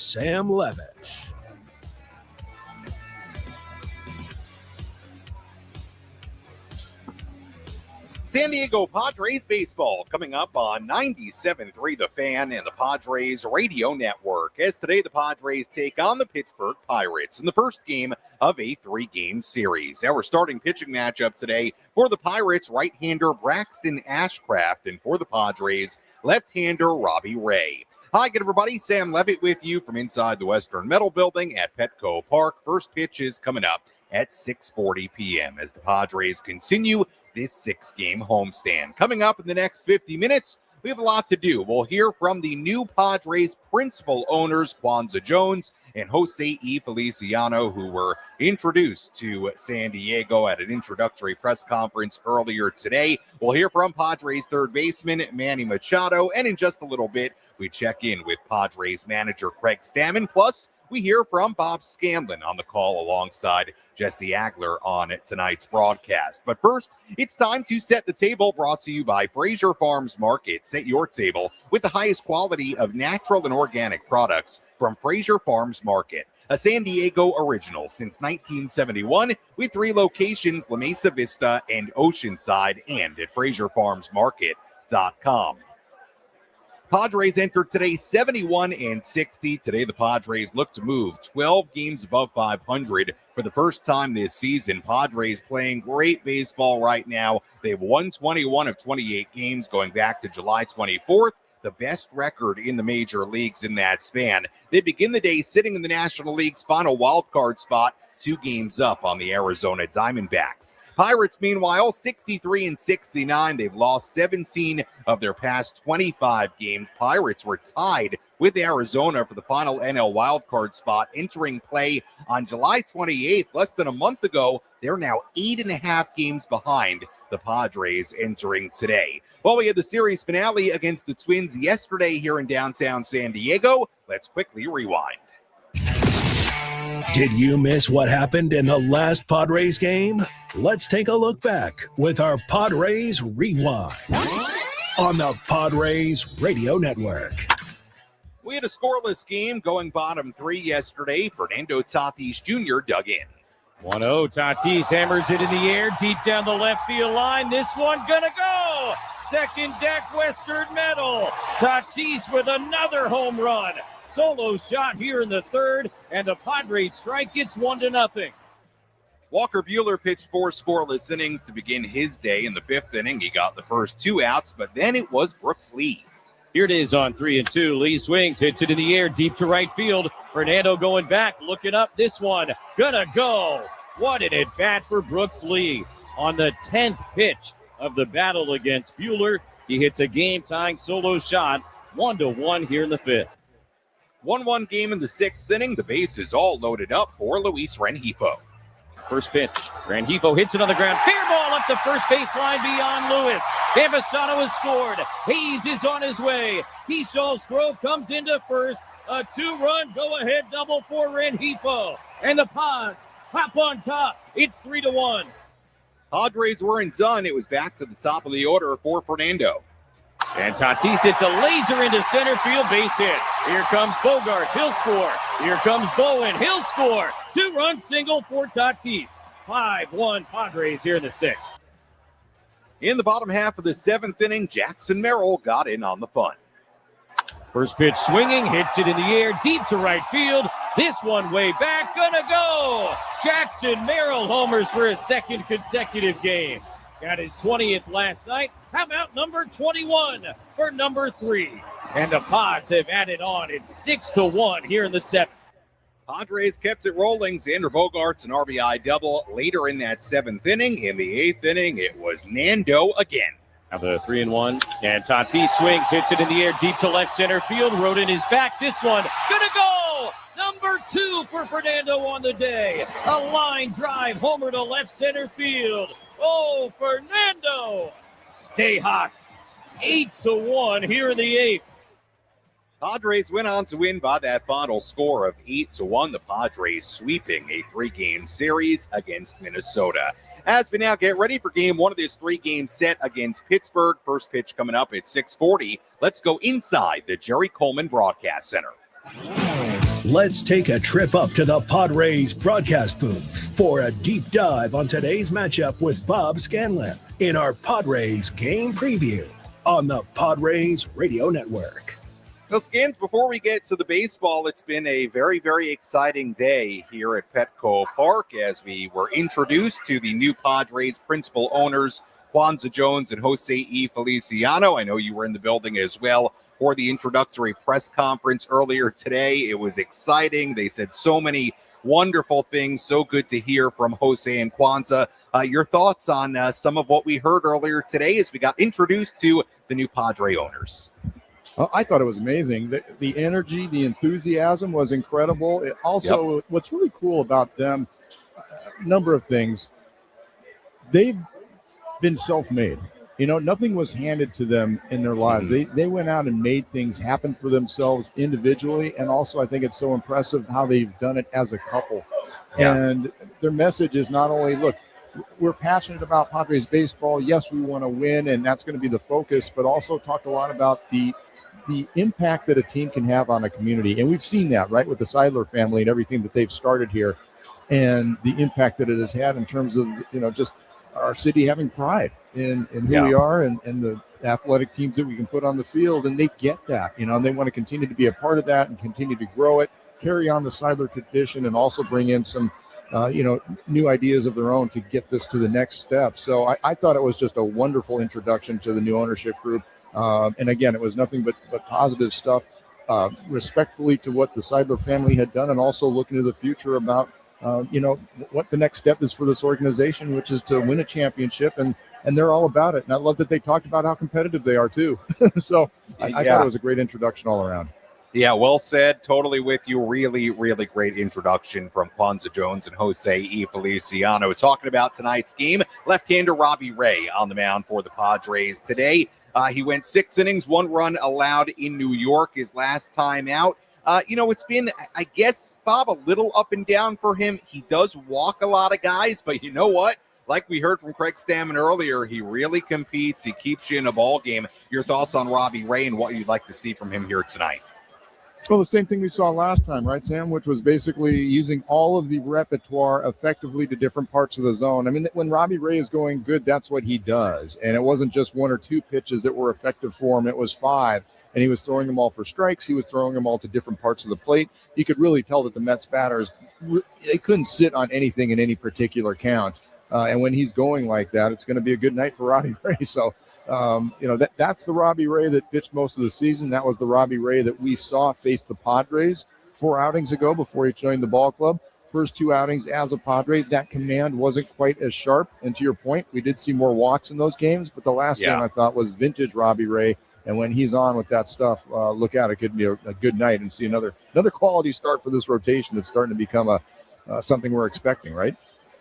Sam Levitt. San Diego Padres baseball coming up on 97.3 The Fan and the Padres Radio Network. As today the Padres take on the Pittsburgh Pirates in the first game of a 3-game series. Our starting pitching matchup today for the Pirates, right-hander Braxton Ashcraft, and for the Padres, left-hander Robbie Ray. Hi, good everybody. Sam Levitt with you from inside the Western Metal Building at Petco Park. First pitch is coming up at 6:40 p.m. as the Padres continue this 6-game homestand. Coming up in the next 50 minutes, we have a lot to do. We'll hear from the new Padres principal owners, Kwanza Jones and Jose E. Feliciano, who were introduced to San Diego at an introductory press conference earlier today. We'll hear from Padres third baseman Manny Machado, and in just a little bit, we check in with Padres manager Craig Stamen. Plus, we hear from Bob Scanlon on the call alongside Jesse Agler on tonight's broadcast. But first, it's time to set the table, brought to you by Fraser Farms Market. Set your table with the highest quality of natural and organic products from Fraser Farms Market, a San Diego original since 1971 with 3 locations, La Mesa Vista and Oceanside, and at FraserFarmsMarket.com. Padres entered today 71-60. Today, the Padres look to move 12 games above 500 for the first time this season. Padres playing great baseball right now. They've won 21 of 28 games going back to July 24th, the best record in the major leagues in that span. They begin the day sitting in the National League's final wild card spot, 2 games up on the Arizona Diamondbacks. Pirates, meanwhile, 63-69. They've lost 17 of their past 25 games. Pirates were tied with Arizona for the final NL wildcard spot entering play on July 28th. Less than a month ago, they're now 8.5 games behind the Padres entering today. Well, we had the series finale against the Twins yesterday here in downtown San Diego. Let's quickly rewind. Did you miss what happened in the last Padres game? Let's take a look back with our Padres Rewind on the Padres Radio Network. We had a scoreless game going bottom 3 yesterday. Fernando Tatis Jr. dug in. 1-0, Tatis hammers it in the air, deep down the left field line. This one gonna go! Second deck, Western Metal. Tatis with another home run. Solo shot here in the third, and the Padres strike. It's 1-0. Walker Buehler pitched 4 scoreless innings to begin his day. In the 5th inning, he got the first 2 outs, but then it was Brooks Lee. Here it is on 3-2. Lee swings, hits it in the air, deep to right field. Fernando going back, looking up. This one gonna go. What an at-bat for Brooks Lee. On the 10th pitch of the battle against Buehler, he hits a game-tying solo shot. 1-1 here in the 5th. 1-1 game in the 6th inning. The base is all loaded up for Luis Rengifo. First pitch. Rengifo hits it on the ground. Fair ball up the first baseline beyond Lewis. Avasano has scored. Hayes is on his way. Keeshaw's throw comes into first. A 2-run go-ahead double for Rengifo. And the Pods hop on top. It's 3-1. Padres weren't done. It was back to the top of the order for Fernando. And Tatis hits a laser into center field, base hit. Here comes Bogarts, he'll score. Here comes Bowen, he'll score. 2-run single for Tatis. 5-1 Padres here in the 6th. In the bottom half of the 7th inning, Jackson Merrill got in on the fun. First pitch swinging, hits it in the air, deep to right field. This one way back, gonna go. Jackson Merrill homers for his 2nd consecutive game. Got his 20th last night. How about number 21 for number 3? And the Pods have added on. It's 6-1 here in the 7th. Padres kept it rolling. Xander Bogaerts an RBI double later in that 7th inning. In the 8th inning, it was Nando again. Now the 3-1. And Tatis swings, hits it in the air, deep to left center field. Rodin is back. This one gonna go. Number 2 for Fernando on the day. A line drive homer to left center field. Oh, Fernando! Stay hot. 8-1 here in the 8th. Padres went on to win by that final score of 8-1. The Padres sweeping a 3-game series against Minnesota. As we now get ready for game 1 of this 3-game set against Pittsburgh. First pitch coming up at 6:40. Let's go inside the Jerry Coleman Broadcast Center. Let's take a trip up to the Padres broadcast booth for a deep dive on today's matchup with Bob Scanlon in our Padres game preview on the Padres Radio Network. Well, Scans, before we get to the baseball, it's been a very, very exciting day here at Petco Park as we were introduced to the new Padres principal owners, Kwanza Jones and Jose E. Feliciano. I know you were in the building as well for the introductory press conference earlier today. It was exciting. They said so many wonderful things. So good to hear from Jose and Kwanza. Your thoughts on some of what we heard earlier today as we got introduced to the new Padre owners? I thought it was amazing. The energy, the enthusiasm was incredible. It also, What's really cool about them, a number of things, they've been self-made. You know, nothing was handed to them in their lives. They went out and made things happen for themselves individually, and also I think it's so impressive how they've done it as a couple. Yeah. And their message is not only, look, we're passionate about Padres baseball. Yes, we want to win, and that's going to be the focus, but also talked a lot about the impact that a team can have on a community. And we've seen that, right, with the Seidler family and everything that they've started here and the impact that it has had in terms of, you know, just our city having pride in who we are and the athletic teams that we can put on the field. And they get that, you know, and they want to continue to be a part of that and continue to grow it, carry on the Seidler tradition, and also bring in some, new ideas of their own to get this to the next step. So I thought it was just a wonderful introduction to the new ownership group. And again, it was nothing but positive stuff, respectfully to what the Seidler family had done, and also looking to the future about, what the next step is for this organization, which is to win a championship. And they're all about it. And I love that they talked about how competitive they are, too. So I thought it was a great introduction all around. Yeah, well said. Totally with you. Really, really great introduction from Kwanza Jones and Jose E. Feliciano. Talking about tonight's game, left-hander Robbie Ray on the mound for the Padres today. He went 6 innings, 1 run allowed in New York his last time out. It's been, I guess, Bob, a little up and down for him. He does walk a lot of guys, but you know what? Like we heard from Craig Stamen earlier, he really competes. He keeps you in a ball game. Your thoughts on Robbie Ray and what you'd like to see from him here tonight? Well, the same thing we saw last time, right, Sam, which was basically using all of the repertoire effectively to different parts of the zone. I mean, when Robbie Ray is going good, that's what he does. And it wasn't just 1 or 2 pitches that were effective for him. It was 5. And he was throwing them all for strikes. He was throwing them all to different parts of the plate. You could really tell that the Mets batters, they couldn't sit on anything in any particular count. And when he's going like that, it's going to be a good night for Robbie Ray. So, that's the Robbie Ray that pitched most of the season. That was the Robbie Ray that we saw face the Padres 4 outings ago before he joined the ball club. First 2 outings as a Padre, that command wasn't quite as sharp. And to your point, we did see more walks in those games. But the last game I thought was vintage Robbie Ray. And when he's on with that stuff, look out, it could be a good night and see another quality start for this rotation that's starting to become something we're expecting, right?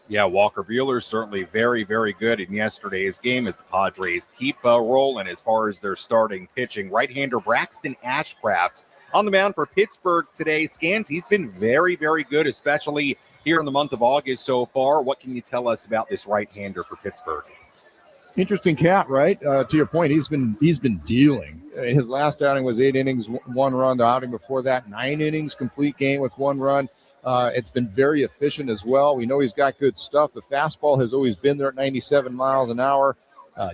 Yeah, Walker Buehler certainly very, very good in yesterday's game as the Padres keep rolling as far as their starting pitching. Right-hander Braxton Ashcraft on the mound for Pittsburgh today. Scans, he's been very, very good, especially here in the month of August so far. What can you tell us about this right-hander for Pittsburgh? Interesting cat, right? To your point, he's been dealing. His last outing was 8 innings, 1 run. The outing before that, 9 innings, complete game with 1 run. It's been very efficient as well. We know he's got good stuff. The fastball has always been there at 97 miles an hour.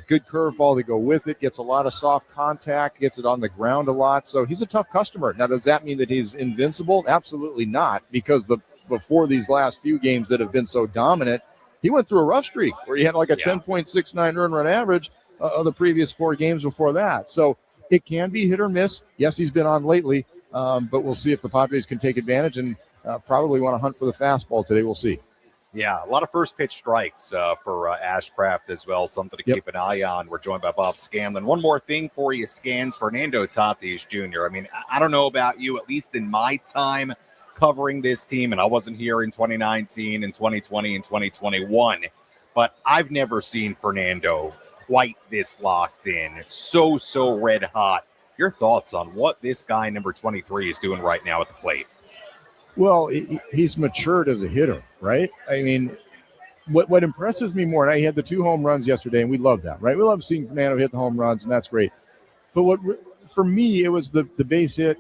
Good curveball to go with it. Gets a lot of soft contact. Gets it on the ground a lot. So he's a tough customer. Now, does that mean that he's invincible? Absolutely not, because before these last few games that have been so dominant, he went through a rough streak where he had like a 10.69 earned run average of the previous 4 games before that. So it can be hit or miss. Yes, he's been on lately, but we'll see if the Padres can take advantage and probably want to hunt for the fastball today. We'll see. Yeah, a lot of first pitch strikes for Ashcraft as well, something to keep an eye on. We're joined by Bob Scanlon. One more thing for you, Scans, Fernando Tatis Jr. I mean, I don't know about you, at least in my time covering this team, and I wasn't here in 2019 and 2020 and 2021, but I've never seen Fernando quite this locked in, so red hot. Your thoughts on what this guy, number 23, is doing right now at the plate? Well, he's matured as a hitter, right? I mean, what impresses me more, and he had the 2 home runs yesterday, and we love that, right? We love seeing Fernando hit the home runs, and that's great. But for me, it was the base hit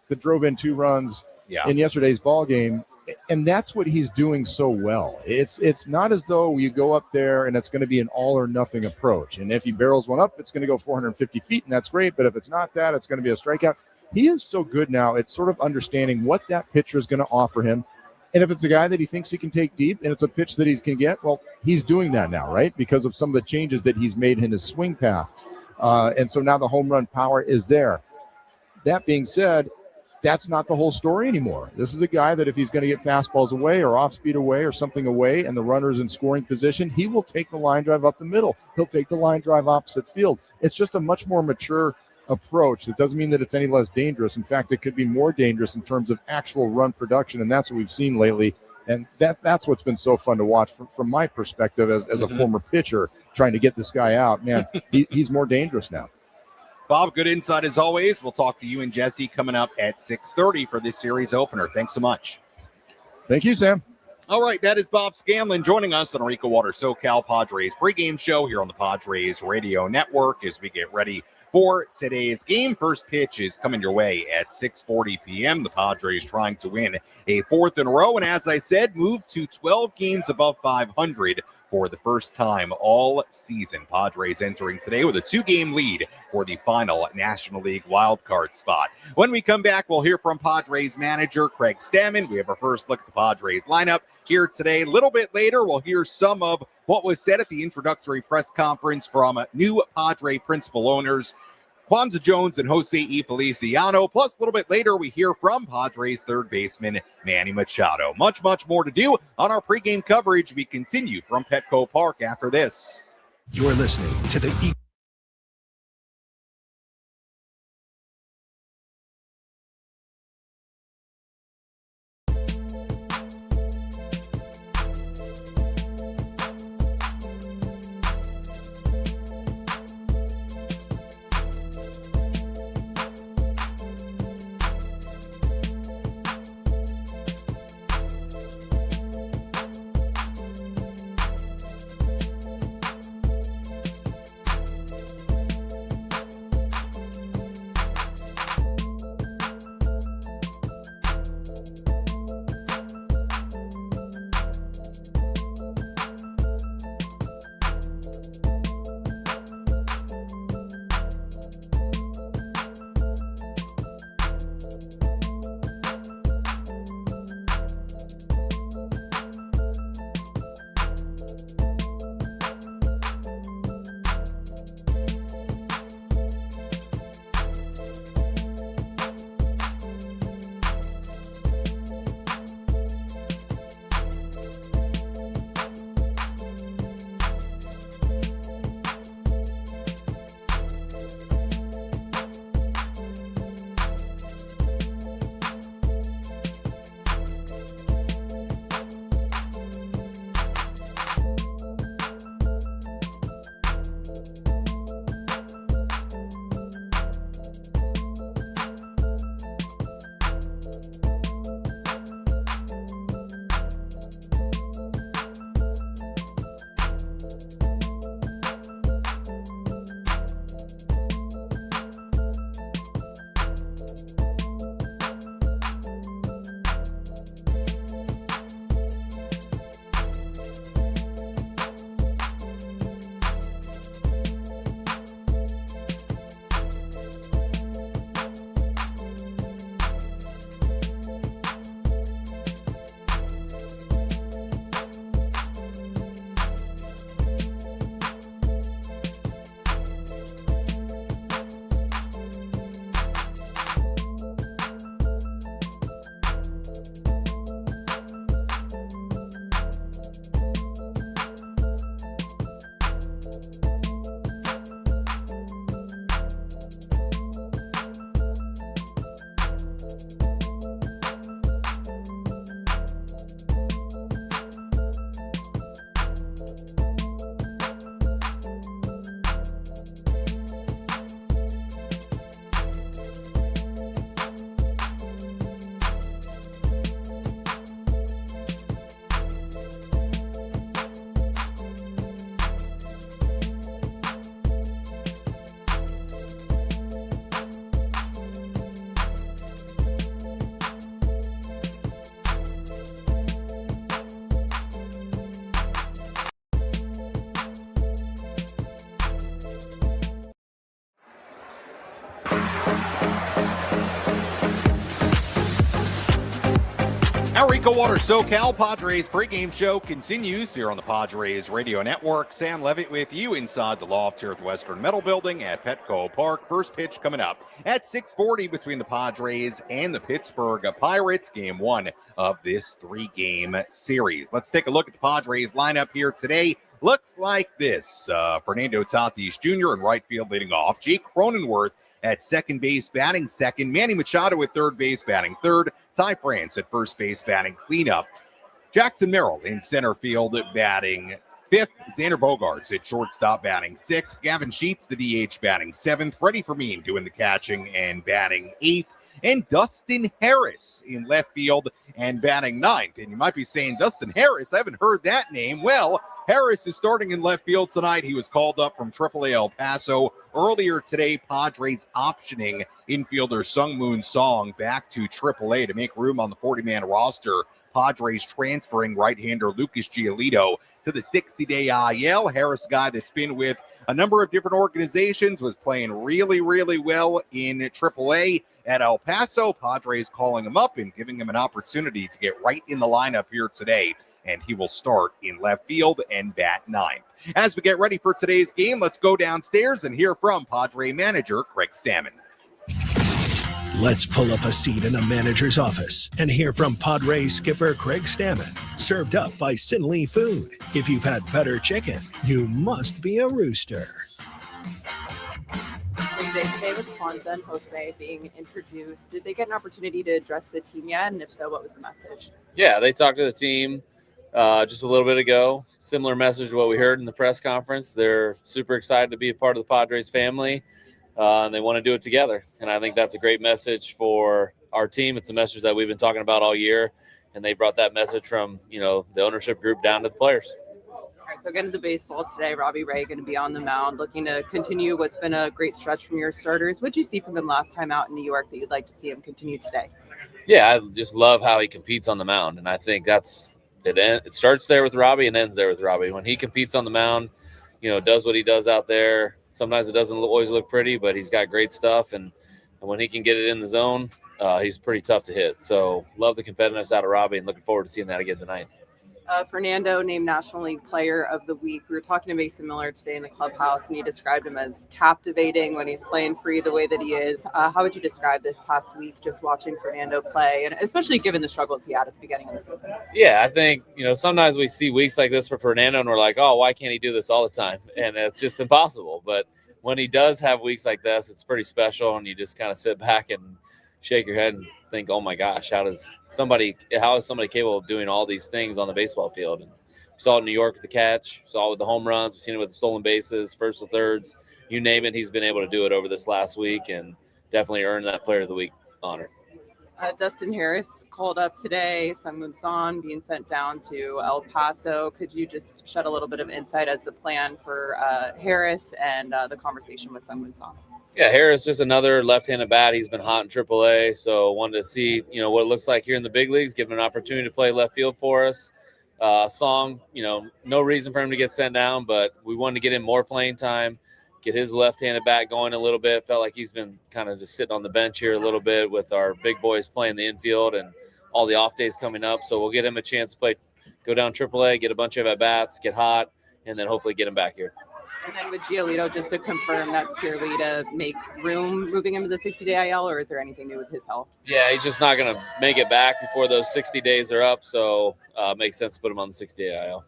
that drove in 2 runs in yesterday's ball game. And that's what he's doing so well. It's not as though you go up there and it's going to be an all or nothing approach. And if he barrels one up, it's going to go 450 feet, and that's great. But if it's not that, it's going to be a strikeout. He is so good now at sort of understanding what that pitcher is going to offer him. And if it's a guy that he thinks he can take deep and it's a pitch that he can get, well, he's doing that now, right? Because of some of the changes that he's made in his swing path. And so now the home run power is there. That being said, that's not the whole story anymore. This is a guy that if he's going to get fastballs away or off speed away or something away and the runner's in scoring position, he will take the line drive up the middle. He'll take the line drive opposite field. It's just a much more mature approach. It doesn't mean that it's any less dangerous. In fact, it could be more dangerous in terms of actual run production, and that's what we've seen lately. And that's what's been so fun to watch from my perspective as a former pitcher trying to get this guy out. Man, he's more dangerous now. Bob, good insight as always. We'll talk to you and Jesse coming up at 6:30 for this series opener. Thanks so much. Thank you, Sam. All right, that is Bob Scanlon joining us on our EcoWater SoCal Padres pregame show here on the Padres Radio Network as we get ready for today's game. First pitch is coming your way at 6:40 p.m. The Padres trying to win a fourth in a row, and as I said, move to 12 games above 500 for the first time all season. Padres entering today with a 2-game lead for the final National League wildcard spot. When we come back, we'll hear from Padres manager Craig Stamen. We have our first look at the Padres lineup here today. A little bit later, we'll hear some of what was said at the introductory press conference from new Padre principal owners Kwanza Jones and Jose E. Feliciano. Plus, a little bit later, we hear from Padres third baseman Manny Machado. Much, much more to do on our pregame coverage. We continue from Petco Park after this. You're listening to the Our EcoWater SoCal Padres pregame show continues here on the Padres Radio Network. Sam Levitt with you inside the loft here at the Western Metal Building at Petco Park. First pitch coming up at 6:40 between the Padres and the Pittsburgh Pirates. Game 1 of this 3-game series. Let's take a look at the Padres lineup here today. Looks like this. Fernando Tatis Jr. in right field leading off. Jake Cronenworth at second base batting second. Manny Machado at third base batting third. Ty France at first base batting cleanup. Jackson Merrill in center field batting fifth. Xander Bogaerts at shortstop batting sixth. Gavin Sheets, the DH, batting seventh. Freddie Fermin doing the catching and batting eighth. And Dustin Harris in left field and batting ninth. And you might be saying, Dustin Harris, I haven't heard that name. Well, Harris is starting in left field tonight. He was called up from AAA El Paso. Earlier today, Padres optioning infielder Sungmoon Song back to AAA to make room on the 40-man roster. Padres transferring right-hander Lucas Giolito to the 60-day IL. Harris, a guy that's been with a number of different organizations, was playing really, really well in AAA at El Paso. Padres calling him up and giving him an opportunity to get right in the lineup here today. And he will start in left field and bat ninth. As we get ready for today's game, let's go downstairs and hear from Padre manager Craig Stamen. Let's pull up a seat in the manager's office and hear from Padres skipper Craig Stamen. Served up by Sinley Food. If you've had better chicken, you must be a rooster. Big day today with Kwanza and Jose being introduced. Did they get an opportunity to address the team yet? And if so, what was the message? Yeah, they talked to the team just a little bit ago. Similar message to what we heard in the press conference. They're super excited to be a part of the Padres family, and they want to do it together. And I think that's a great message for our team. It's a message that we've been talking about all year, and they brought that message from, the ownership group down to the players. All right, so getting to the baseball today, Robbie Ray going to be on the mound, looking to continue what's been a great stretch from your starters. What did you see from him last time out in New York that you'd like to see him continue today? Yeah, I just love how he competes on the mound, and I think that's it. It starts there with Robbie and ends there with Robbie. When he competes on the mound, does what he does out there. Sometimes it doesn't always look pretty, but he's got great stuff, and when he can get it in the zone, he's pretty tough to hit. So love the competitiveness out of Robbie, and looking forward to seeing that again tonight. Fernando named National League Player of the Week. We were talking to Mason Miller today in the clubhouse, and he described him as captivating when he's playing free the way that he is. How would you describe this past week just watching Fernando play, and especially given the struggles he had at the beginning of the season? Yeah, I think, sometimes we see weeks like this for Fernando, and we're like, oh, why can't he do this all the time? And it's just impossible. But when he does have weeks like this, it's pretty special, and you just kind of sit back and shake your head and think, oh my gosh, how is somebody capable of doing all these things on the baseball field? And we saw it in New York with the catch, saw it with the home runs, we've seen it with the stolen bases, first to thirds, you name it. He's been able to do it over this last week and definitely earned that Player of the Week honor. Dustin Harris called up today, Sungmoon Song being sent down to El Paso. Could you just shed a little bit of insight as the plan for Harris and the conversation with Sungmoon Song? Yeah, Harris just another left-handed bat. He's been hot in AAA, so wanted to see, what it looks like here in the big leagues, give him an opportunity to play left field for us. Song, no reason for him to get sent down, but we wanted to get him more playing time, get his left-handed bat going a little bit. Felt like he's been kind of just sitting on the bench here a little bit with our big boys playing the infield and all the off days coming up. So we'll get him a chance to go down AAA, get a bunch of at-bats, get hot, and then hopefully get him back here. And then with Giolito, just to confirm, that's purely to make room moving him to the 60-day IL, or is there anything new with his health? Yeah, he's just not going to make it back before those 60 days are up, so it makes sense to put him on the 60-day IL.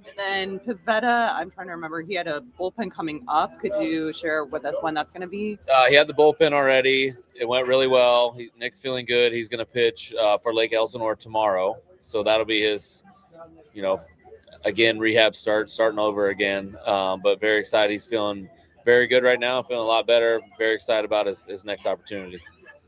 And then Pivetta, I'm trying to remember, he had a bullpen coming up. Could you share with us when that's going to be? He had the bullpen already. It went really well. Nick's feeling good. He's going to pitch for Lake Elsinore tomorrow, so that'll be his, again, rehab starting over again. But very excited. He's feeling very good right now, feeling a lot better. Very excited about his next opportunity.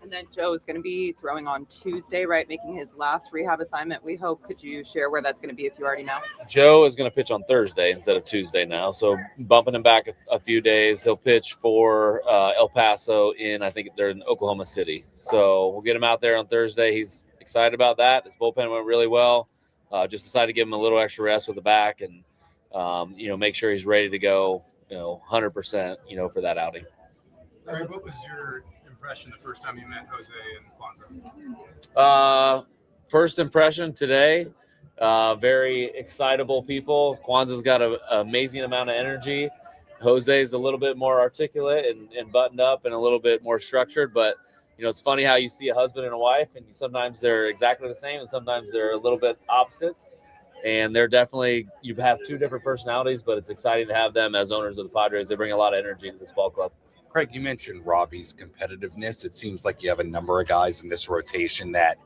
And then Joe is going to be throwing on Tuesday, right? Making his last rehab assignment, we hope. Could you share where that's going to be if you already know? Joe is going to pitch on Thursday instead of Tuesday now. So bumping him back a few days. He'll pitch for El Paso I think they're in Oklahoma City. So we'll get him out there on Thursday. He's excited about that. His bullpen went really well. Just decided to give him a little extra rest with the back and, make sure he's ready to go, 100%, for that outing. All right, what was your impression the first time you met Jose and Kwanza? first impression today, very excitable people. Kwanza's got an amazing amount of energy. Jose's a little bit more articulate and buttoned up and a little bit more structured. But, it's funny how you see a husband and a wife, and sometimes they're exactly the same and sometimes they're a little bit opposites. And they're definitely, you have two different personalities, but it's exciting to have them as owners of the Padres. They bring a lot of energy to this ball club. Craig, you mentioned Robbie's competitiveness. It seems like you have a number of guys in this rotation that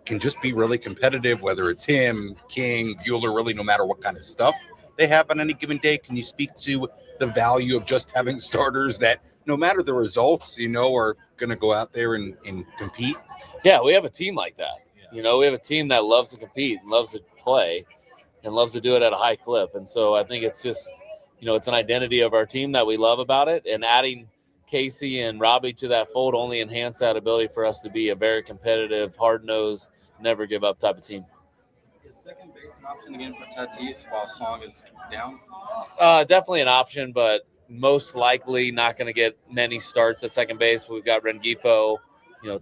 can just be really competitive, whether it's him, King, Bueller, really no matter what kind of stuff they have on any given day. Can you speak to the value of just having starters that no matter the results, are going to go out there and compete? Yeah, we have a team like that. Yeah. We have a team that loves to compete and loves to play and loves to do it at a high clip. And so I think it's just, it's an identity of our team that we love about it. And adding Casey and Robbie to that fold only enhance that ability for us to be a very competitive, hard-nosed, never give up type of team. Is second base an option again for Tatis while Song is down? Definitely an option, but most likely not going to get many starts at second base. We've got Rengifo.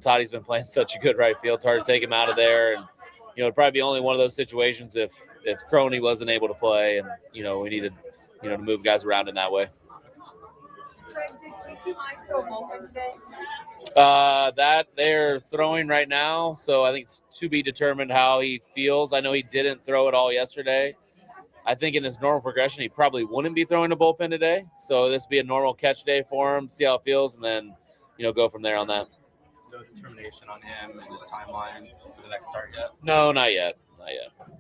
Toddy's been playing such a good right field. It's hard to take him out of there. And, it'd probably be only one of those situations if Crony wasn't able to play and, we needed, to move guys around in that way. Craig, did Casey Mize throw a bullpen today? That they're throwing right now, so I think it's to be determined how he feels. I know he didn't throw it all yesterday. I think in his normal progression, he probably wouldn't be throwing a bullpen today. So this would be a normal catch day for him, see how it feels, and then, go from there on that. No determination on him and his timeline for the next start yet? No, not yet.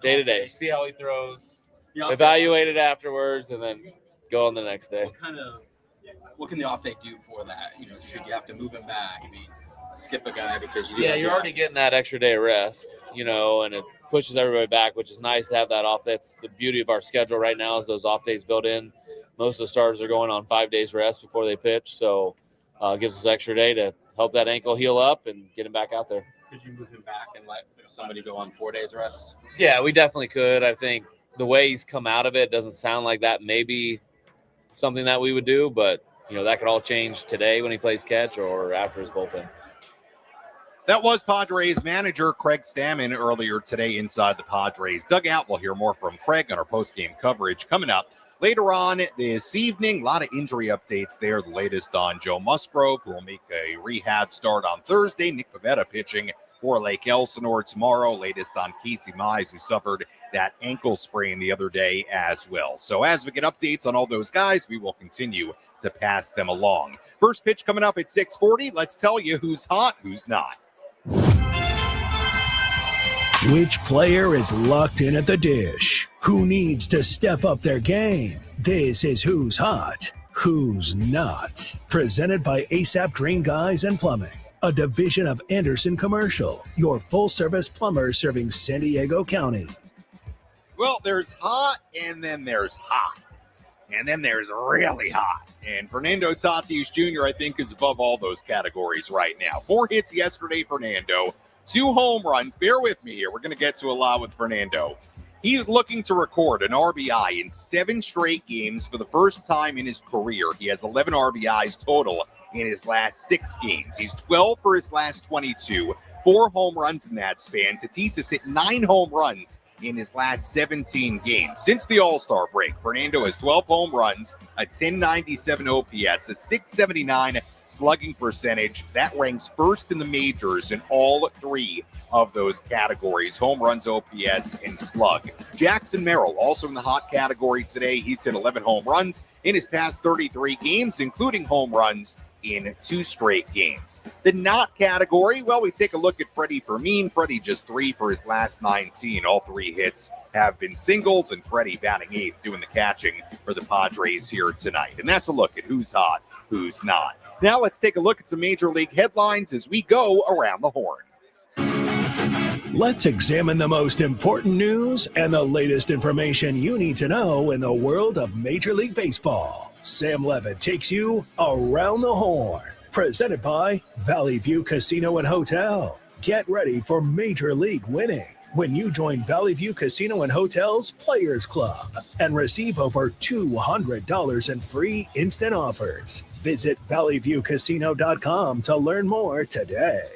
Day to day. See how he throws, evaluate it afterwards, and then go on the next day. What can the off day do for that? Should you have to move him back? Skip a guy because you do. Yeah, you're already getting that extra day of rest, and it pushes everybody back, which is nice to have that off. That's the beauty of our schedule right now is those off days built in. Most of the starters are going on 5 days rest before they pitch, so it gives us an extra day to help that ankle heal up and get him back out there. Could you move him back and let somebody go on 4 days rest? Yeah, we definitely could. I think the way he's come out of it doesn't sound like that may be something that we would do, but that could all change today when he plays catch or after his bullpen. That was Padres manager Craig Stamen earlier today inside the Padres dugout. We'll hear more from Craig on our postgame coverage coming up later on this evening. A lot of injury updates there. The latest on Joe Musgrove, who will make a rehab start on Thursday. Nick Pivetta pitching for Lake Elsinore tomorrow. Latest on Casey Mize, who suffered that ankle sprain the other day as well. So as we get updates on all those guys, we will continue to pass them along. First pitch coming up at 6:40. Let's tell you who's hot, who's not. Which player is locked in at the dish? Who needs to step up their game? This is Who's Hot, Who's Not. Presented by ASAP Drain Guys and Plumbing, a division of Anderson Commercial, your full-service plumber serving San Diego County. Well, there's hot, and then there's hot. And then there's really hot. And Fernando Tatis Jr., I think, is above all those categories right now. 4 hits yesterday, Fernando. 2 home runs. Bear with me here. We're going to get to a lot with Fernando. He's looking to record an RBI in 7 straight games for the first time in his career. He has 11 RBIs total in his last 6 games. He's 12 for his last 22. 4 home runs in that span. Tatis has hit 9 home runs in his last 17 games. Since the All-Star break, Fernando has 12 home runs, a 1097 OPS, a 679 slugging percentage. That ranks first in the majors in all 3 of those categories: home runs, OPS, and slug. Jackson Merrill, also in the hot category today. He's hit 11 home runs in his past 33 games, including home runs in 2 straight games. The not category, well, we take a look at Freddie Fermin. Freddie just 3 for his last 19. All 3 hits have been singles, and Freddie batting 8th, doing the catching for the Padres here tonight. And that's a look at who's hot, who's not. Now let's take a look at some Major League headlines as we go around the horn. Let's examine the most important news and the latest information you need to know in the world of Major League Baseball. Sam Levitt takes you around the horn. Presented by Valley View Casino and Hotel. Get ready for Major League winning when you join Valley View Casino and Hotel's Players Club and receive over $200 in free instant offers. Visit valleyviewcasino.com to learn more today.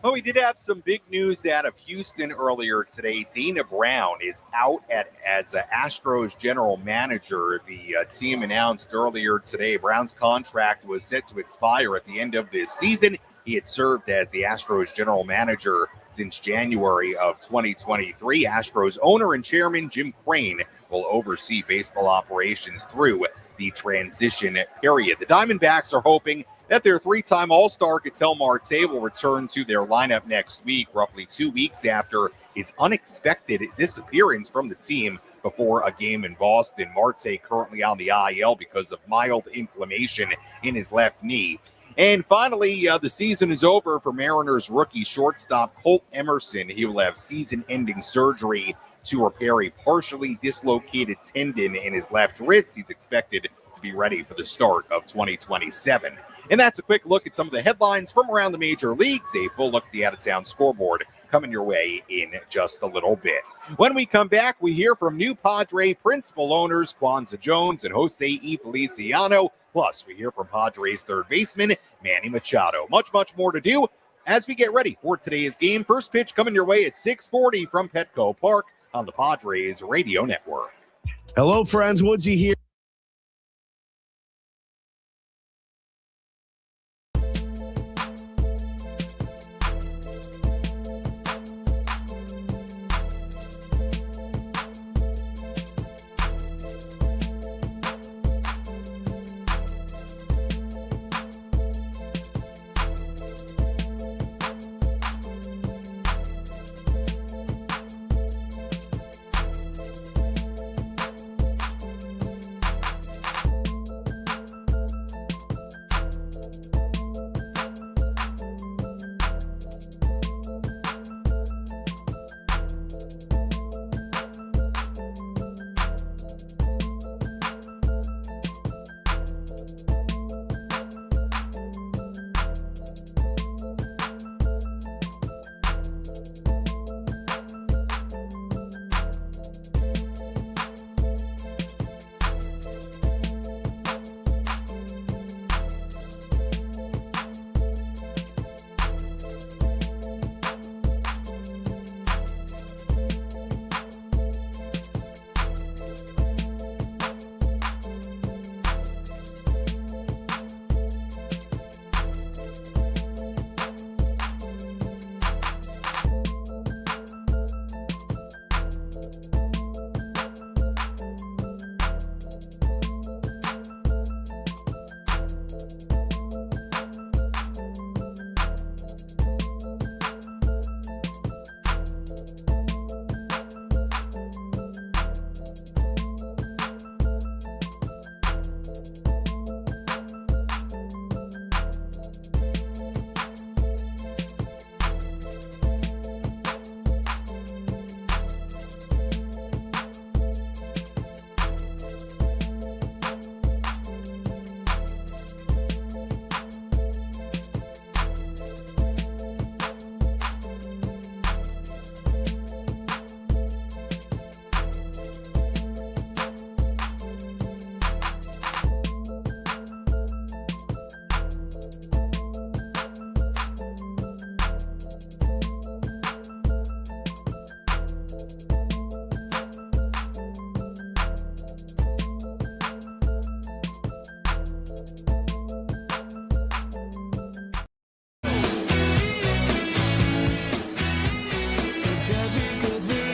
Well, we did have some big news out of Houston earlier today. Dana Brown is out as Astros general manager. The team announced earlier today Brown's contract was set to expire at the end of this season. He had served as the Astros general manager since January of 2023. Astros owner and chairman Jim Crane will oversee baseball operations through the transition period. The Diamondbacks are hoping that their three-time All-Star Ketel Marte will return to their lineup next week, roughly 2 weeks after his unexpected disappearance from the team before a game in Boston. Marte currently on the IL because of mild inflammation in his left knee. And finally, the season is over for Mariners rookie shortstop Colt Emerson. He will have season-ending surgery to repair a partially dislocated tendon in his left wrist. He's expected to be ready for the start of 2027. And that's a quick look at some of the headlines from around the major leagues. A full look at the out-of-town scoreboard coming your way in just a little bit. When we come back, we hear from new Padre principal owners Kwanza Jones and Jose E. Feliciano. Plus, we hear from Padres third baseman Manny Machado. Much more to do as we get ready for today's game. First pitch coming your way at 6:40 from Petco Park on the Padres Radio Network. Hello, friends. Woodsy here.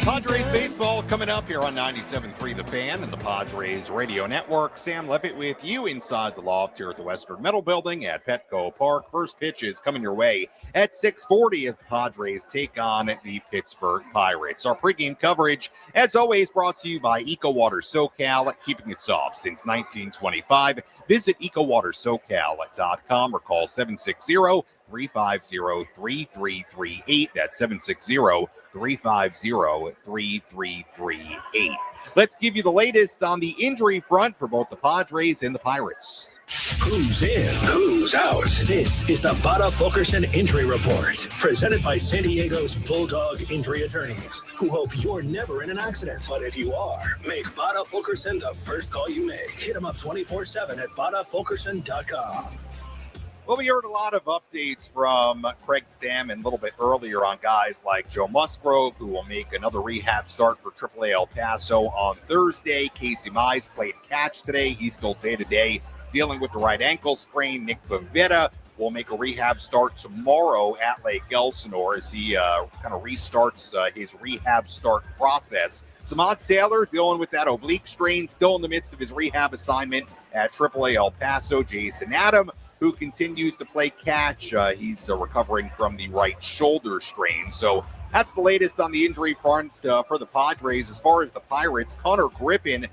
Padres baseball coming up here on 97.3 The Fan and the Padres Radio Network. Sam Levitt with you inside the loft here at the Western Metal Building at Petco Park. First pitch is coming your way at 6:40 as the Padres take on the Pittsburgh Pirates. Our pregame coverage, as always, brought to you by EcoWater SoCal, keeping it soft since 1925. Visit EcoWaterSoCal.com or call 760-350-3338. That's 760-350-3338. Let's give you the latest on the injury front for both the Padres and the Pirates. Who's in? Who's out? This is the Bada Fulkerson Injury Report, presented by San Diego's Bulldog Injury Attorneys, who hope you're never in an accident. But if you are, make Bada Fulkerson the first call you make. Hit them up 24/7 at BadaFulkerson.com. Well, we heard a lot of updates from Craig Stamen a little bit earlier on guys like Joe Musgrove, who will make another rehab start for AAA El Paso on Thursday. Casey Mize played catch today. He's still day-to-day dealing with the right ankle sprain. Nick Levitt will make a rehab start tomorrow at Lake Elsinore as he kind of restarts his rehab start process. Samad Taylor dealing with that oblique strain, still in the midst of his rehab assignment at AAA El Paso. Jason Adam, who continues to play catch. He's recovering from the right shoulder strain. So that's the latest on the injury front for the Padres. As far as the Pirates, Connor Griffin,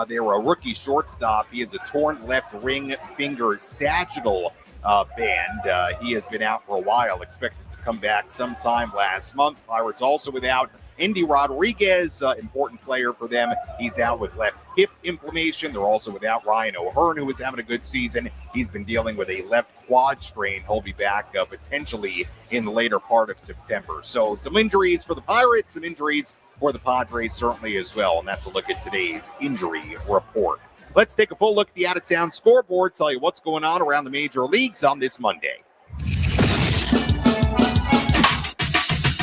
they're a rookie shortstop. He has a torn left ring finger sagittal band. He has been out for a while, expected to come back sometime last month. Pirates also without Indy Rodriguez, important player for them. He's out with left hip inflammation. They're also without Ryan O'Hearn, who is having a good season. He's been dealing with a left quad strain. He'll be back potentially in the later part of September. So some injuries for the Pirates, some injuries for the Padres certainly as well. And that's a look at today's injury report. Let's take a full look at the out-of-town scoreboard, tell you what's going on around the major leagues on this Monday.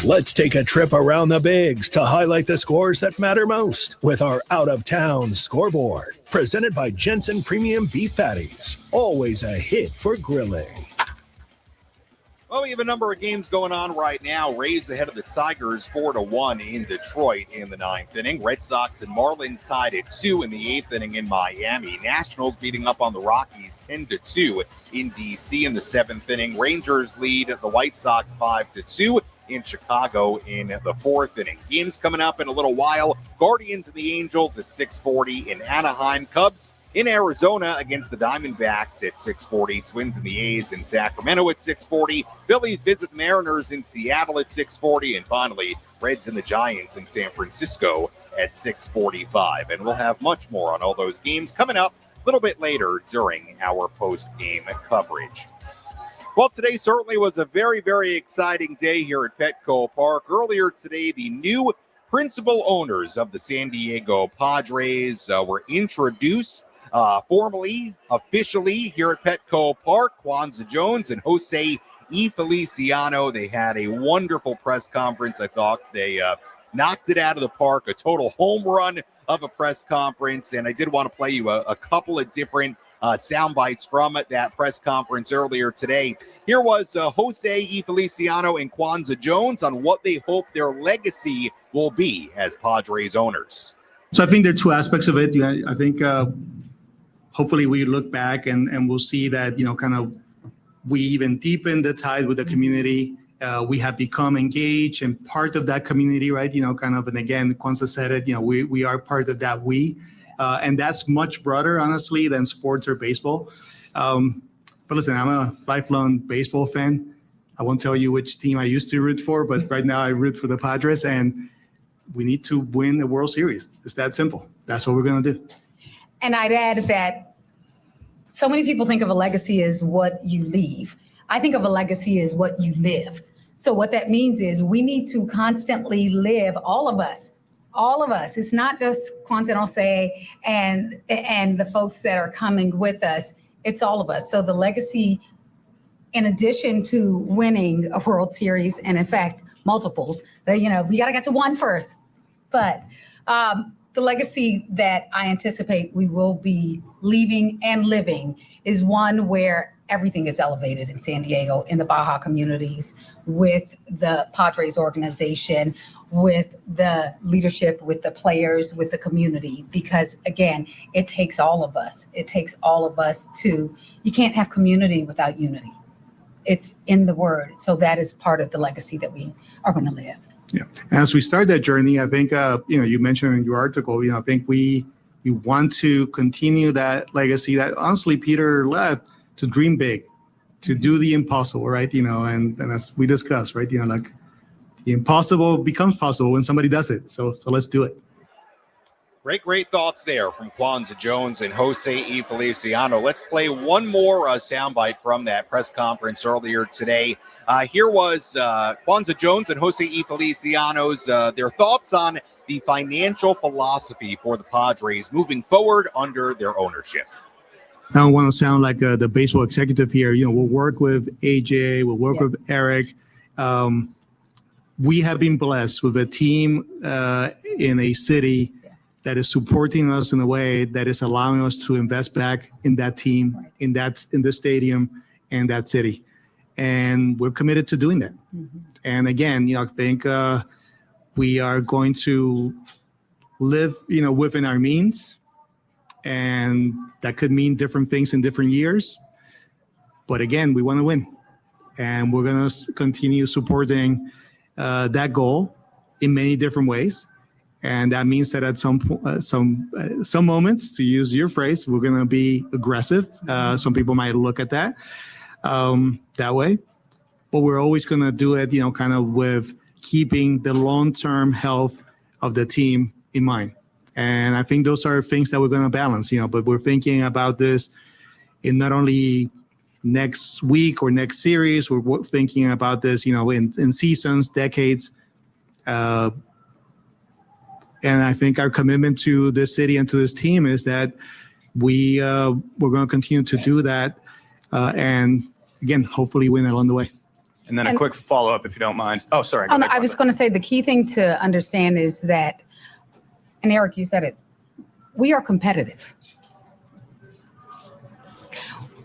Let's take a trip around the bigs to highlight the scores that matter most with our out-of-town scoreboard. Presented by Jensen Premium Beef Patties. Always a hit for grilling. Well, we have a number of games going on right now. Rays ahead of the Tigers 4-1 in Detroit in the 9th inning. Red Sox and Marlins tied at 2 in the 8th inning in Miami. Nationals beating up on the Rockies 10-2 in D.C. in the 7th inning. Rangers lead the White Sox 5-2 in Chicago in the 4th inning. Games coming up in a little while. Guardians and the Angels at 6:40 in Anaheim. Cubs in Arizona against the Diamondbacks at 6:40. Twins and the A's in Sacramento at 6:40. Phillies visit the Mariners in Seattle at 6:40. And finally, Reds and the Giants in San Francisco at 6:45. And we'll have much more on all those games coming up a little bit later during our post-game coverage. Well, today certainly was a very, very exciting day here at Petco Park. Earlier today, the new principal owners of the San Diego Padres were introduced formally, officially here at Petco Park. Kwanza Jones and Jose E. Feliciano. They had a wonderful press conference. I thought they knocked it out of the park, a total home run of a press conference. And I did want to play you a couple of different sound bites from that press conference earlier today. Here was Jose E. Feliciano and Kwanza Jones on what they hope their legacy will be as Padres owners. So I think there are two aspects of it. I think hopefully we look back and we'll see that, kind of we even deepen the tie with the community. We have become engaged and part of that community, right? And again, Kwanza said it, we are part of that and that's much broader, honestly, than sports or baseball. But listen, I'm a lifelong baseball fan. I won't tell you which team I used to root for, but right now I root for the Padres, and we need to win the World Series. It's that simple. That's what we're going to do. And I'd add that so many people think of a legacy as what you leave. I think of a legacy as what you live. So what that means is we need to constantly live, all of us. It's not just Kwanza and Jose and the folks that are coming with us. It's all of us. So the legacy, in addition to winning a World Series, and in fact, multiples, we got to get to one first. But the legacy that I anticipate we will be leaving and living is one where everything is elevated in San Diego, in the Baja communities, with the Padres organization, with the leadership, with the players, with the community, because again, it takes all of us. It takes all of us you can't have community without unity. It's in the word. So that is part of the legacy that we are going to live. Yeah. As we start that journey, I think, you mentioned in your article, I think we want to continue that legacy that honestly Peter left, to dream big, to do the impossible, right? And as we discussed, right? Like the impossible becomes possible when somebody does it. So let's do it. Great thoughts there from Kwanza Jones and Jose E. Feliciano. Let's play one more soundbite from that press conference earlier today. Here was Kwanza Jones and Jose E. Feliciano's their thoughts on the financial philosophy for the Padres moving forward under their ownership. I don't want to sound like the baseball executive here. We'll work with AJ, we'll work with Eric. We have been blessed with a team in a city that is supporting us in a way that is allowing us to invest back in that team, in the stadium, and that city. And we're committed to doing that. Mm-hmm. And again, I think we are going to live, within our means. And that could mean different things in different years. But again, we want to win. And we're going to continue supporting that goal in many different ways. And that means that at some moments, to use your phrase, we're going to be aggressive. Some people might look at that way. But we're always going to do it, kind of with keeping the long-term health of the team in mind. And I think those are things that we're going to balance, but we're thinking about this in not only next week or next series, we're thinking about this, in seasons, decades. And I think our commitment to this city and to this team is that we're going to continue to do that. And again, hopefully win along the way. And then a quick follow-up, if you don't mind. Oh, sorry. No, I was going to say the key thing to understand is that, and Eric, you said it, we are competitive.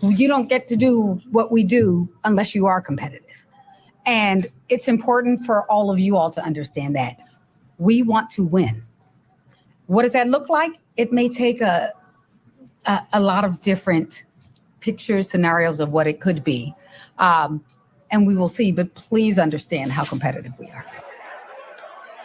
You don't get to do what we do unless you are competitive. And it's important for all of you all to understand that. We want to win. What does that look like? It may take a lot of different pictures, scenarios of what it could be. And we will see, but please understand how competitive we are.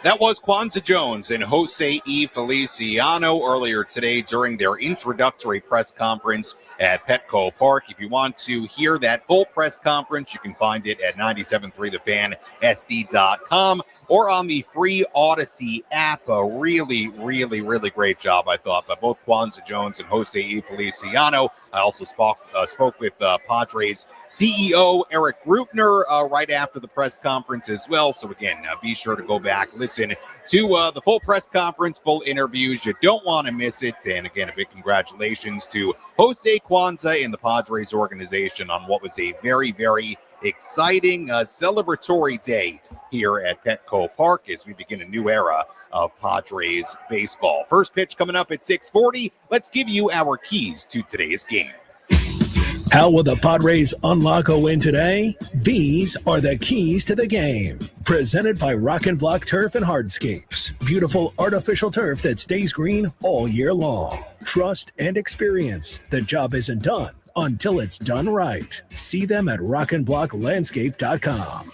That was Kwanza Jones and Jose E. Feliciano earlier today during their introductory press conference at Petco Park. If you want to hear that full press conference, you can find it at 97.3thefansd.com or on the free Odyssey app. A really, really, really great job, I thought, by both Kwanza Jones and Jose E. Feliciano. I also spoke with Padres CEO Eric Rutner right after the press conference as well. So again, be sure to go back, listen to the full press conference, full interviews. You don't want to miss it. And again, a big congratulations to Jose, Kwanza, and the Padres organization on what was a very, very exciting celebratory day here at Petco Park as we begin a new era of Padres baseball. First pitch coming up at 6:40. Let's give you our keys to today's game. How will the Padres unlock a win today? These are the keys to the game. Presented by Rock and Block Turf and Hardscapes. Beautiful artificial turf that stays green all year long. Trust and experience. The job isn't done until it's done right. See them at rockandblocklandscape.com.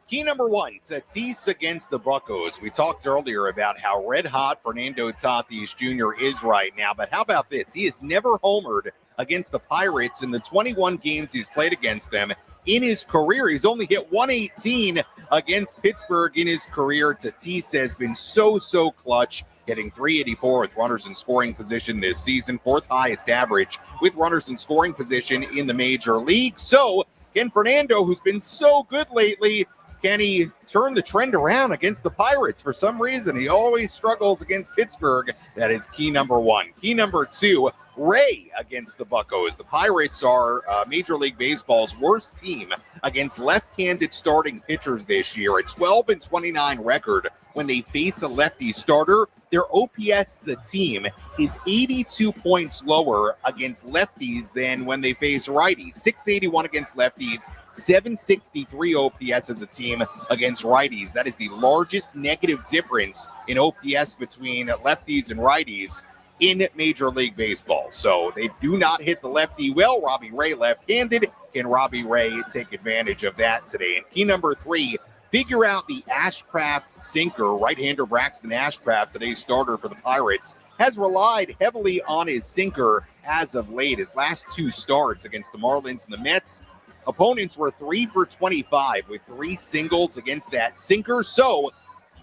Key number one, Tatis against the Buccos. We talked earlier about how red hot Fernando Tatis Jr. is right now, but how about this? He has never homered against the Pirates in the 21 games he's played against them in his career. He's only hit 118 against Pittsburgh in his career. Tatis has been so clutch, hitting .384 with runners in scoring position this season, fourth highest average with runners in scoring position in the major league. So can Fernando, who's been so good lately, can he turn the trend around against the Pirates? For some reason, he always struggles against Pittsburgh. That is key number one. Key number two, Ray against the Buccos. The Pirates are Major League Baseball's worst team against left-handed starting pitchers this year. A 12-29 record when they face a lefty starter. Their OPS as a team is 82 points lower against lefties than when they face righties. 681 against lefties, 763 OPS as a team against righties. That is the largest negative difference in OPS between lefties and righties in Major League Baseball. So they do not hit the lefty well. Robbie Ray left-handed. Can Robbie Ray take advantage of that today? And key number three, figure out the Ashcraft sinker. Right-hander Braxton Ashcraft, today's starter for the Pirates, has relied heavily on his sinker as of late. His last two starts against the Marlins and the Mets, opponents were 3 for 25 with 3 singles against that sinker. So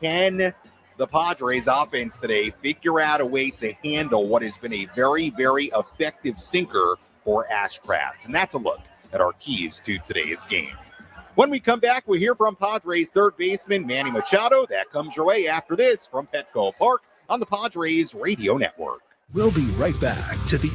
can the Padres offense today figure out a way to handle what has been a very, very effective sinker for Ashcraft? And that's a look at our keys to today's game. When we come back, we hear from Padres third baseman Manny Machado. That comes your way after this from Petco Park on the Padres Radio Network. We'll be right back to the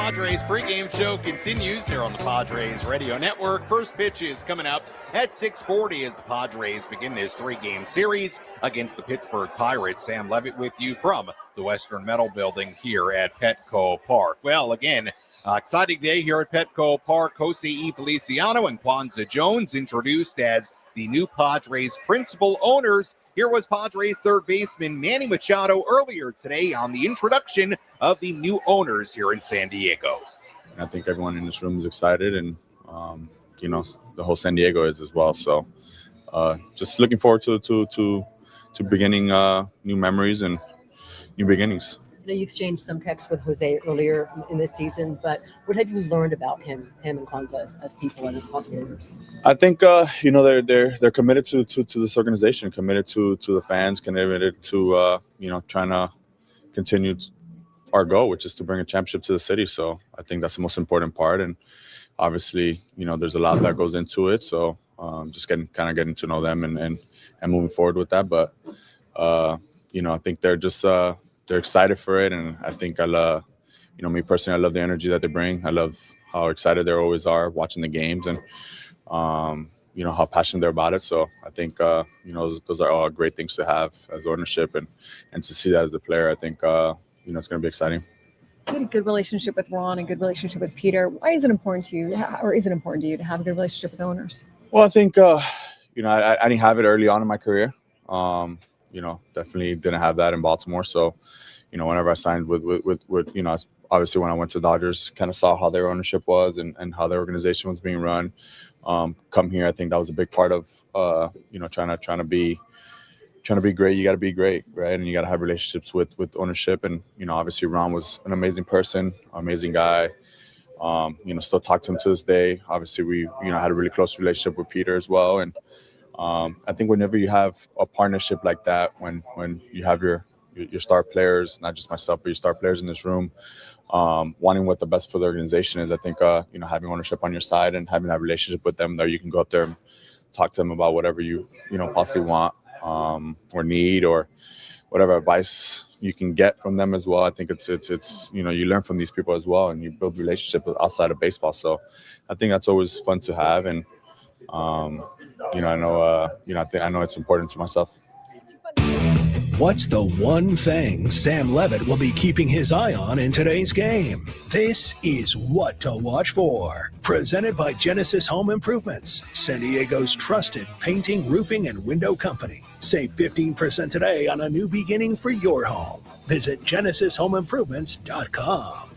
Padres pregame show continues here on the Padres Radio Network. First pitch is coming up at 6:40 as the Padres begin this 3-game series against the Pittsburgh Pirates. Sam Levitt with you from the Western Metal Building here at Petco Park. Well, again, exciting day here at Petco Park. Jose E. Feliciano and Kwanza Jones introduced as the new Padres principal owners. Here was Padres third baseman Manny Machado earlier today on the introduction of the new owners here in San Diego. I think everyone in this room is excited, and the whole San Diego is as well. So just looking forward to beginning new memories and new beginnings. I know you exchanged some texts with Jose earlier in this season, but what have you learned about him and Kwanza as people and as possible owners? I think they're committed to this organization, committed to the fans, committed to trying to continue our goal, which is to bring a championship to the city. So I think that's the most important part, and obviously there's a lot that goes into it. So just getting to know them and moving forward with that. But I think they're just they're excited for it, and I think I love, me personally, I love the energy that they bring. I love how excited they always are watching the games, and how passionate they're about it. So I think those are all great things to have as ownership, and to see that as the player. I think it's going to be exciting. You had a good relationship with Ron, a good relationship with Peter. Why is it important to you, or is it important to you to have a good relationship with owners? Well, I think I didn't have it early on in my career. Definitely didn't have that in Baltimore. So, whenever I signed with obviously when I went to Dodgers, kind of saw how their ownership was and how their organization was being run. Come here, I think that was a big part of, trying to be great. You got to be great, right? And you got to have relationships with ownership. And, obviously Ron was an amazing person, amazing guy. Still talk to him to this day. Obviously we, had a really close relationship with Peter as well. And, I think whenever you have a partnership like that, when you have your star players, not just myself, but your star players in this room, wanting what the best for the organization is, I think, having ownership on your side and having that relationship with them, that you can go up there and talk to them about whatever you possibly want or need, or whatever advice you can get from them as well. I think it's you learn from these people as well, and you build relationships outside of baseball. So I think that's always fun to have, and I know it's important to myself. What's the one thing Sam Levitt will be keeping his eye on in today's game? This is What to Watch For. Presented by Genesis Home Improvements, San Diego's trusted painting, roofing, and window company. Save 15% today on a new beginning for your home. Visit GenesisHomeImprovements.com.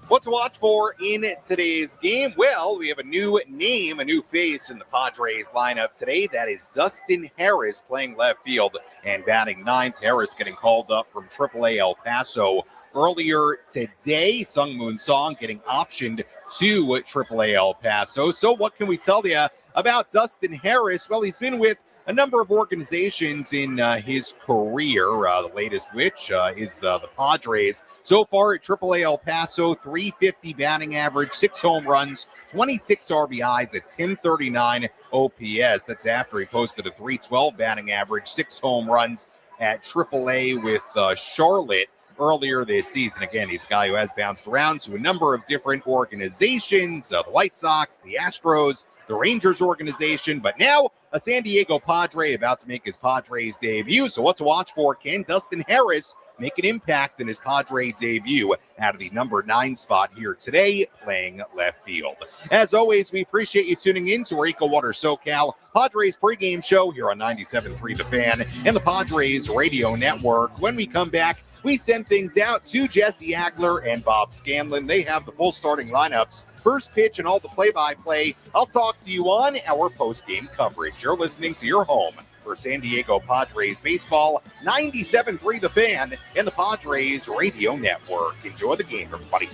What to watch for in today's game? Well, we have a new name, a new face in the Padres lineup today. That is Dustin Harris playing left field and batting ninth. Harris getting called up from AAA El Paso earlier today. Sung Moon Song getting optioned to AAA El Paso. So what can we tell you about Dustin Harris? Well, he's been with a number of organizations in his career, the latest which is the Padres. So far at AAA El Paso, .350 batting average, 6 home runs, 26 RBIs at 1039 OPS. That's after he posted a .312 batting average, 6 home runs at AAA with Charlotte earlier this season. Again, he's a guy who has bounced around to a number of different organizations, the White Sox, the Astros, the Rangers organization, but now a San Diego Padre about to make his Padres debut. So what to watch for? Can Dustin Harris make an impact in his Padres debut out of the number 9 spot here today, playing left field? As always, we appreciate you tuning in to our EcoWater SoCal Padres pregame show here on 97.3 The Fan and the Padres Radio Network. When we come back, we send things out to Jesse Agler and Bob Scanlon. They have the full starting lineups, first pitch, and all the play-by-play. I'll talk to you on our post-game coverage. You're listening to your home for San Diego Padres baseball, 97.3 The Fan and the Padres Radio Network. Enjoy the game, everybody.